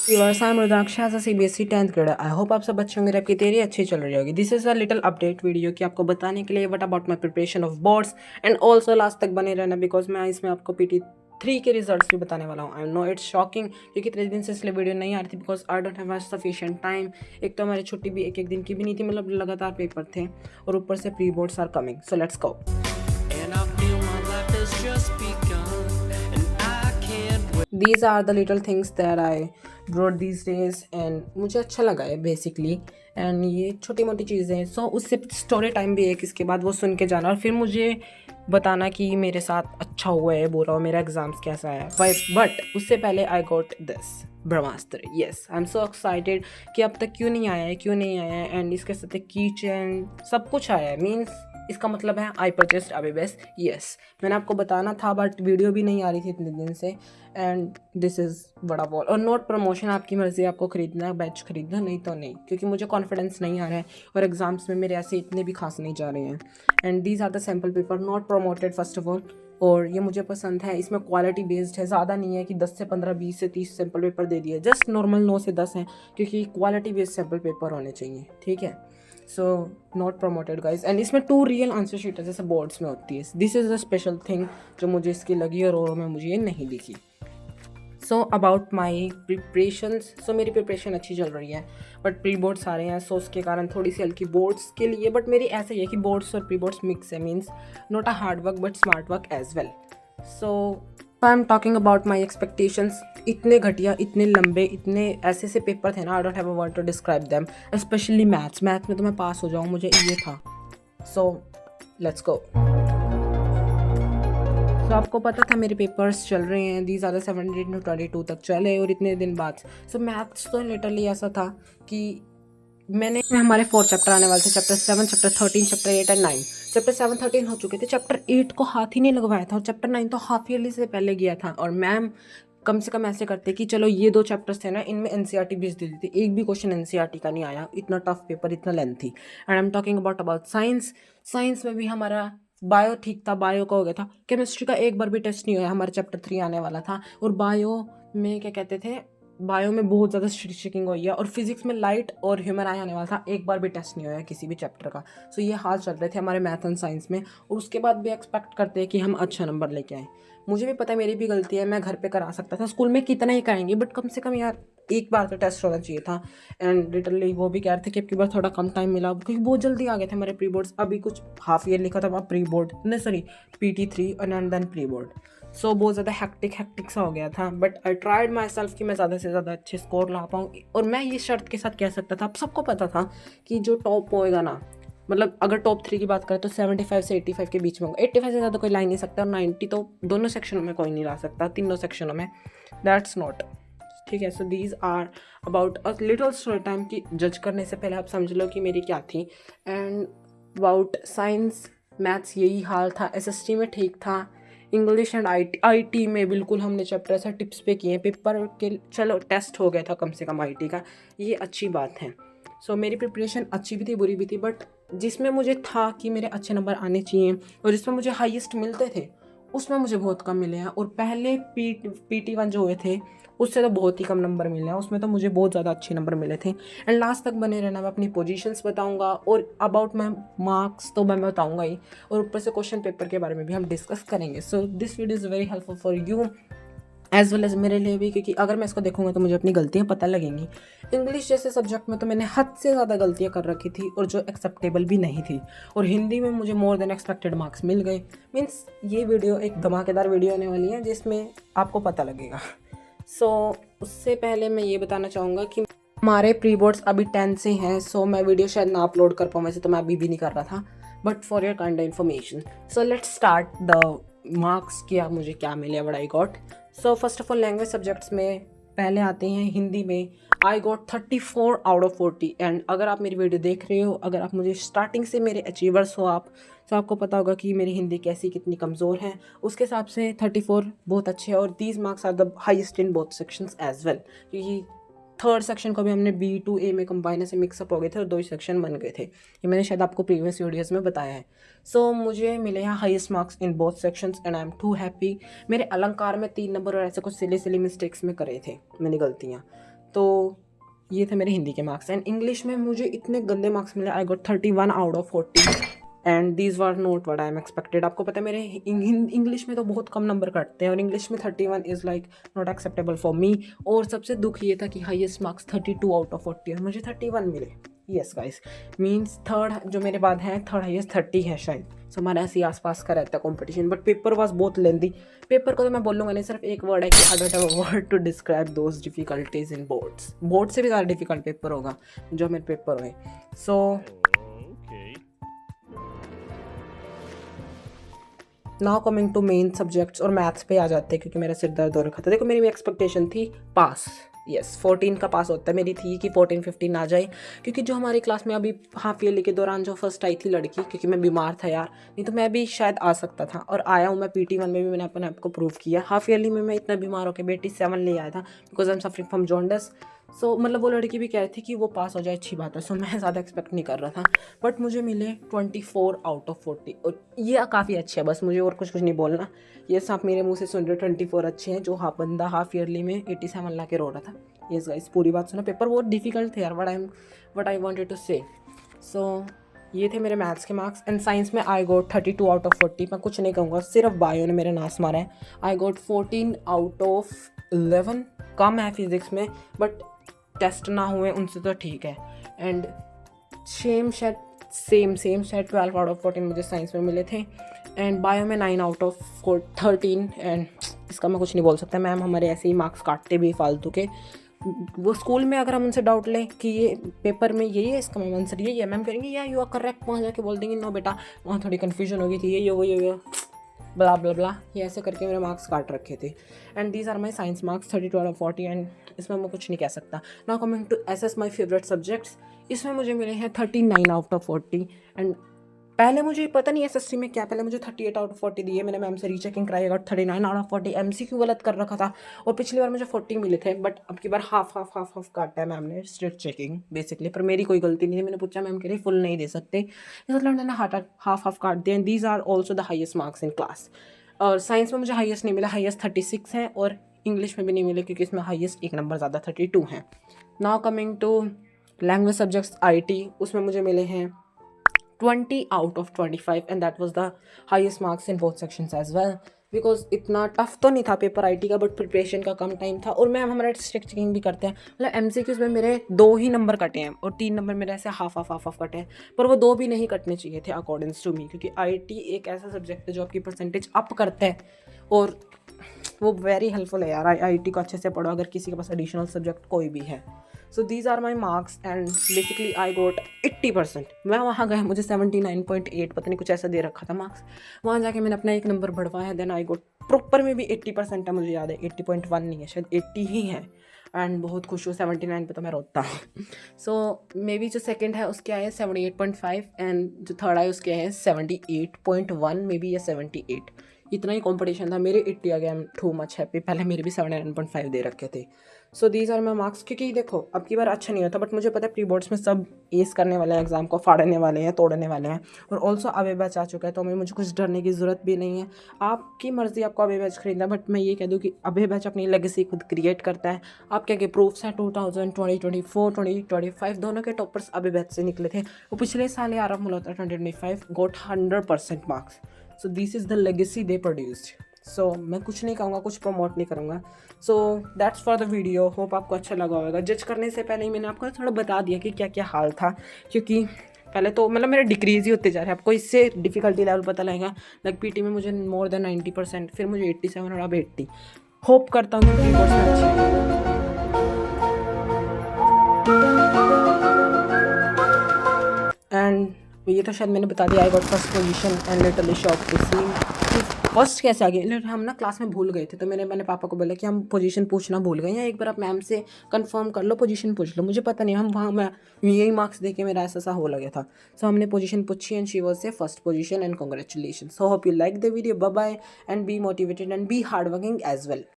Viewers, I am Rudraksha as a CBSE 10th grade. I hope आप सब अच्छे होंगे, आपकी तैयारी अच्छी चल रही होगी। This is a little update video कि आपको बताने के लिए what about my preparation of boards and also last तक बने रहना बिकॉज मैं इसमें आपको PT3 के रिजल्ट्स भी बताने वाला हूँ। आई नो इट्स शॉकिंग क्योंकि इतने दिन से इसलिए वीडियो नहीं आ रही थी because I don't have sufficient time. एक तो हमारी छुट्टी भी एक दिन की भी नहीं थी, मतलब लगातार पेपर थे और ऊपर से pre boards are coming. So let's go. These are the little things that I wrote these days and मुझे अच्छा लगा है बेसिकली। एंड ये छोटी मोटी चीज़ें हैं। सो उससे स्टोरी टाइम भी एक, इसके बाद वो सुन के जाना और फिर मुझे बताना कि मेरे साथ अच्छा हुआ है बुरा, और मेरा एग्ज़ाम्स कैसा है। बट उससे पहले I got this Brahmastra. Yes, I am so excited कि अब तक क्यों नहीं आया है, क्यों नहीं आया है। एंड इसके साथ की चेन सब कुछ आया है। मीन्स इसका मतलब है आई परचेस्ड अबेबस। यस, मैंने आपको बताना था बट वीडियो भी नहीं आ रही थी इतने दिन से। एंड दिस इज़ बड़ा बॉल और नोट प्रमोशन, आपकी मर्ज़ी, आपको खरीदना है बैच खरीदना, नहीं तो नहीं, क्योंकि मुझे कॉन्फिडेंस नहीं आ रहा है और एग्ज़ाम्स में मेरे ऐसे इतने भी खास नहीं जा रहे हैं। And these are the sample paper not promoted first of all. और ये मुझे पसंद है, इसमें क्वालिटी बेस्ड है, ज़्यादा नहीं है कि 10 से 15 20 से 30 सैम्पल पेपर दे दिए। जस्ट नॉर्मल 9 से 10 हैं क्योंकि क्वालिटी बेस्ड सैम्पल पेपर होने चाहिए, ठीक है। So not promoted guys. And इसमें 2 रियल आंसर शीट है जैसे बोर्ड्स में होती है। This is a special thing जो मुझे इसकी लगी और में मुझे ये नहीं दिखी। सो अबाउट माई प्रिपरेशंस, सो मेरी प्रिपरेशन अच्छी चल रही है बट प्री बोर्ड्स आ रहे हैं सो उसके कारण थोड़ी सी हल्की बोर्ड्स के लिए। बट मेरी ऐसा ही है कि बोर्ड्स और प्री बोर्ड्स मिक्स है, means not a hard work but smart work as well. So I am talking about my expectations. इतने घटिया, इतने लंबे, इतने ऐसे ऐसे पेपर थे ना, I don't have a word to describe them. Specially maths में तो मैं पास हो जाऊँ, मुझे ये था। So let's go. तो आपको पता था मेरे पेपर्स चल रहे हैं, दीज आर 17 to 22 तक चले और इतने दिन बाद। सो मैथ्स तो लिटरली ऐसा था कि हमारे 4 चैप्टर आने वाले थे, chapter 7, chapter 13, chapter 8 and 9। Chapter 7 13 हो चुके थे, चैप्टर 8 को हाथ ही नहीं लगवाया था और चैप्टर 9 तो हाफ ईयरली से पहले गया था। और मैम कम से कम ऐसे करते कि चलो ये 2 चैप्टर्स थे ना, इनमें एनसीईआरटी भेज देती थी। एक भी क्वेश्चन एनसीईआरटी का नहीं आया, इतना टफ पेपर, इतना lengthy. And I am talking about science. Science में भी हमारा बायो ठीक था, बायो का हो गया था। केमिस्ट्री का एक बार भी टेस्ट नहीं हुआ, हमारा चैप्टर 3 आने वाला था। और बायो में क्या कहते थे, बायो में बहुत ज़्यादा चेकिंग हुई है। और फिजिक्स में लाइट और ह्यूमन आई आने वाला था, एक बार भी टेस्ट नहीं हुआ है किसी भी चैप्टर का। सो ये हाल चल रहे थे हमारे मैथ एंड साइंस में। और उसके बाद भी एक्सपेक्ट करते हैं कि हम अच्छा नंबर लेके आएँ। मुझे भी पता है मेरी भी गलती है, मैं घर पे करा सकता था, स्कूल में कितना ही कराएंगे, बट कम से कम यार एक बार तो टेस्ट होना चाहिए था। एंड लिटरली वो भी कह रहे थे कि आपकी बार थोड़ा कम टाइम मिला क्योंकि बहुत जल्दी आ गए थे हमारे प्री बोर्ड्स। अभी कुछ हाफ ईयर लिखा था वहाँ प्री बोर्ड नहीं, sorry PT3 and then pre board. So बहुत ज़्यादा हैक्टिक सा हो गया था। But I tried myself कि मैं ज़्यादा से ज़्यादा अच्छे स्कोर ला पाऊँ। और मैं ये शर्त के साथ कह सकता था, अब सबको पता था कि जो टॉप होएगा ना, मतलब अगर टॉप 3 की बात करें तो 75 से 85 के बीच में होगा। 85 से ज़्यादा कोई ला ही नहीं सकता और 90 तो दोनों सेक्शनों में कोई नहीं ला सकता, तीनों सेक्शनों में। दैट्स नॉट ठीक है। So these are about a little story time की जज करने से पहले आप समझ लो कि मेरी क्या थी। एंड अबाउट साइंस मैथ्स यही हाल था, SST में ठीक था, इंग्लिश एंड IT में बिल्कुल हमने चैप्टर ऐसा टिप्स पे किए पेपर के। चलो टेस्ट हो गया था कम से कम IT का, ये अच्छी बात है। सो मेरी प्रिपरेशन अच्छी भी थी बुरी भी थी, बट जिसमें मुझे था कि मेरे अच्छे नंबर आने चाहिए और जिसमें मुझे हाईएस्ट मिलते थे उसमें मुझे बहुत कम मिले हैं। और पहले PT1 जो हुए थे उससे तो बहुत ही कम नंबर मिले हैं, उसमें तो मुझे बहुत ज़्यादा अच्छे नंबर मिले थे। एंड लास्ट तक बने रहना, मैं अपनी पोजीशंस बताऊंगा और अबाउट माई मार्क्स तो मैं बताऊंगा ही, और ऊपर से क्वेश्चन पेपर के बारे में भी हम डिस्कस करेंगे। So this video is very helpful for you as well as मेरे लिए भी, क्योंकि अगर मैं इसको देखूंगा तो मुझे अपनी गलतियाँ पता लगेंगी। इंग्लिश जैसे सब्जेक्ट में तो मैंने हद से ज़्यादा गलतियाँ कर रखी थी और जो एक्सेप्टेबल भी नहीं थी। और हिंदी में मुझे मोर देन एक्सपेक्टेड मार्क्स मिल गए। मीन्स ये वीडियो एक धमाकेदार वीडियो होने वाली है जिसमें आपको पता लगेगा। सो उससे पहले मैं ये बताना चाहूँगा कि हमारे प्री बोर्ड्स अभी 10 से हैं। सो मैं वीडियो शायद ना अपलोड कर पाऊँ, वैसे तो मैं अभी भी नहीं कर रहा था, but for your kind information. So let's start the marks किया मुझे क्या मिले, what I got. So first of all language subjects में पहले आते हैं हिंदी में। I got 34 out of 40। And अगर आप मेरी वीडियो देख रहे हो, अगर आप मुझे स्टार्टिंग से मेरे अचीवर्स हो आप, तो आपको पता होगा कि मेरी हिंदी कैसी कितनी कमज़ोर है। उसके हिसाब से 34 बहुत अच्छे हैं। और these marks are the highest in both sections as well, क्योंकि थर्ड सेक्शन को भी हमने B to A में कंबाइन ऐसे मिक्सअप हो गए थे और 2 ही सेक्शन बन गए थे। ये मैंने शायद आपको प्रीवियस वीडियोस में बताया है। सो मुझे मिले हैं highest marks in both sections and I am too happy. मेरे अलंकार में 3 नंबर और ऐसे कुछ सिली मिस्टेक्स में करे थे मैंने गलतियाँ, तो ये थे मेरे हिंदी के मार्क्स। एंड इंग्लिश में मुझे इतने गंदे मार्क्स मिले, I got 31 out of 40 and these were not what I am expected. आपको पता है मेरे इंग्लिश में तो बहुत कम नंबर कटते हैं और इंग्लिश में 31 is like not acceptable for me. और सबसे दुख ये था कि हाईएस्ट मार्क्स 32 आउट ऑफ 40 और मुझे 31 मिले। यस गाइस, मीन्स थर्ड जो मेरे बाद है, थर्ड हाईएस्ट 30 है शायद। सो हमारा ऐसे ही आसपास का रहता है कॉम्पिटिशन, बट पेपर वॉज बहुत लेंदी। पेपर को तो मैं बोलूँगा नहीं, सिर्फ एक वर्ड है कि I don't have a word to describe those difficulties in boards. Board से भी ज़्यादा डिफिकल्ट पेपर होगा जो मेरे पेपर हुए। So now coming to main subjects और मैथ्स पे आ जाते हैं क्योंकि मेरा सिर दर्द हो रखा था। देखो मेरी भी एक्सपेक्टेशन थी पास, यस 14 का पास होता है। मेरी थी कि 14-15 आ जाए, क्योंकि जो हमारी क्लास में अभी हाफ ईयरली के दौरान जो फर्स्ट आई थी लड़की, क्योंकि मैं बीमार था यार, नहीं तो मैं भी शायद आ सकता था। और आया हूँ मैं, PT1 में भी मैंने अपने आप को प्रूव किया। हाफ ईयरली में मैं इतना बीमार होकर 87 ले आया था because I am suffering from jaundice. सो मतलब वो लड़की भी कह रही थी कि वो पास हो जाए, अच्छी बात है। सो मैं ज़्यादा एक्सपेक्ट नहीं कर रहा था, बट मुझे मिले 24 आउट ऑफ 40 और ये काफ़ी अच्छे है। बस मुझे और कुछ नहीं बोलना, ये सब मेरे मुंह से सुन रहे 24 अच्छे हैं। जो बंदा हाफ ईयरली में 87 ला के रो रहा था। यस गाइस, पूरी बात सुना। पेपर बहुत डिफिकल्ट थे यार, व्हाट आई वांटेड टू से। सो ये थे मेरे मैथ्स के मार्क्स। एंड साइंस में आई गोट 32 आउट ऑफ 40। मैं कुछ नहीं कहूँगा, सिर्फ बायो ने मेरे नाश मारा है। आई गोट 14 आउट ऑफ 11। कम है फिजिक्स में, बट टेस्ट ना हुए उनसे तो ठीक है। एंड सेम शायद 12 आउट ऑफ 14 मुझे साइंस में मिले थे। एंड बायो में 9 आउट ऑफ 13। एंड इसका मैं कुछ नहीं बोल सकता, मैम हमारे ऐसे ही मार्क्स काटते भी फालतू के। वो स्कूल में अगर हम उनसे डाउट लें कि ये पेपर में यही है, इसका मैम आंसर यही है, मैम करेंगे या यू आर करेक्ट, वहाँ जाके बोल देंगे नो बेटा वहाँ थोड़ी कन्फ्यूजन होगी थी, ये ब्ला ब्ला ब्ला, ये ऐसे करके मेरे मार्क्स काट रखे थे। And these are my science marks 32 out of 40। And इसमें मैं कुछ नहीं कह सकता। Now coming to SS my favourite subjects, इसमें मुझे मिले हैं 39 आउट ऑफ 40। एंड पहले मुझे पता नहीं SSC में क्या, पहले मुझे 38 आउट ऑफ 40 दिए। मैंने मैम से रीचेकिंग कराई, अगर 39 आउट ऑफ 40 MCQ गलत कर रखा था। और पिछली बार मुझे 40 मिले थे, बट अब की बार हाफ काटा है मैम ने, स्ट्रिक्ट चेकिंग बेसिकली। पर मेरी कोई गलती नहीं है, मैंने पूछा मैम कह रही फुल नहीं दे सकते, इस मतलब मैंने हाफ काट दिया। And these are also the highest marks in class. और साइंस में मुझे हाईएस्ट नहीं मिला, हाईएस्ट 36 है। और इंग्लिश में भी नहीं मिले क्योंकि इसमें हाईएस्ट एक नंबर ज़्यादा 32 है। Now coming to language subjects IT, उसमें मुझे मिले हैं 20 out of 25 and that was the highest marks in both sections as well. Because इतना टफ तो नहीं था पेपर IT का, बट प्रिपरेशन का कम टाइम था। और मैम हमारा स्ट्रिक्ट चेकिंग भी करते हैं, मतलब MCQs में मेरे 2 ही नंबर कटे हैं और 3 नंबर मेरे ऐसे हाफ कटे हैं। पर वो 2 भी नहीं कटने चाहिए थे अकॉर्डिंग्स टू मी, क्योंकि IT एक ऐसा सब्जेक्ट है जो आपकी परसेंटेज अप करता है और वो वेरी हेल्पफुल है यार। IT को अच्छे से पढ़ो अगर किसी के पास एडिशनल सब्जेक्ट कोई भी है। So these are my marks and basically I got 80%। मैं वहाँ गया, मुझे 79.8 पता नहीं कुछ ऐसा दे रखा था मार्क्स। वहाँ जाके मैंने अपना एक नंबर बढ़वाया। देन आई गोट प्रॉपर में भी 80% है, मुझे याद है 80.1 नहीं है, शायद 80 ही है। एंड बहुत खुश हूँ, 79 पे तो मैं रोता हूँ। सो मे बी जो सेकंड है उसके आए 78.5 एंड जो थर्ड है उसके आए 78.1 मे बी या 78। इतना ही कंपटीशन था। मेरे 80 आ गया, I am too much happy. पहले मेरे भी 79.5 दे रखे थे। So these are my marks. क्योंकि देखो अब की बार अच्छा नहीं होता, बट मुझे पता है प्री बोर्ड्स में सब एस करने वाले हैं, एग्जाम को फाड़ने वाले हैं, तोड़ने वाले हैं। और ऑल्सो अवे बैच आ चुका है, तो मुझे कुछ डरने की ज़रूरत भी नहीं है। आपकी मर्ज़ी आपको अवे बैच खरीदना, बट मैं ये कह दूँ कि अवे बैच अपनी लेगेसी खुद क्रिएट करता है। आप क्या प्रूफ्स हैं 2020, 2024, 2025 दोनों के टॉपर्स अवे बैच से निकले थे। वो पिछले साल यार Malhotra 2025 got 100% marks. So this is the legacy they produced. So मैं कुछ नहीं कहूँगा, कुछ प्रमोट नहीं करूँगा। So that's for the video. Hope आपको अच्छा लगा होगा। जज करने से पहले ही मैंने आपको थोड़ा बता दिया कि क्या क्या हाल था, क्योंकि पहले तो मतलब मेरा डिक्रीज़ ही होते जा रहे हैं। आपको इससे डिफ़िकल्टी लेवल पता लगेगा। लाइक PT में मुझे मोर देन 90%, फिर मुझे 87 और अब 80। होप करता हूँ कि कोर्स में अच्छी। एंड ये तो शायद मैंने बता दिया। I got first position and literally shock to see first कैसे आ गए। हम ना क्लास में भूल गए थे, तो मैंने पापा को बोला कि हम पोजीशन पूछना भूल गए हैं, एक बार आप मैम से कंफर्म कर लो, पोजीशन पूछ लो। मुझे पता नहीं, हम वहाँ मैं यही मार्क्स दे के मेरा ऐसा हो लगा था। सो हमने पोजीशन पूछी and she was say first position and congratulation. So hope you like the video. Bye bye and be motivated and be hard working as well.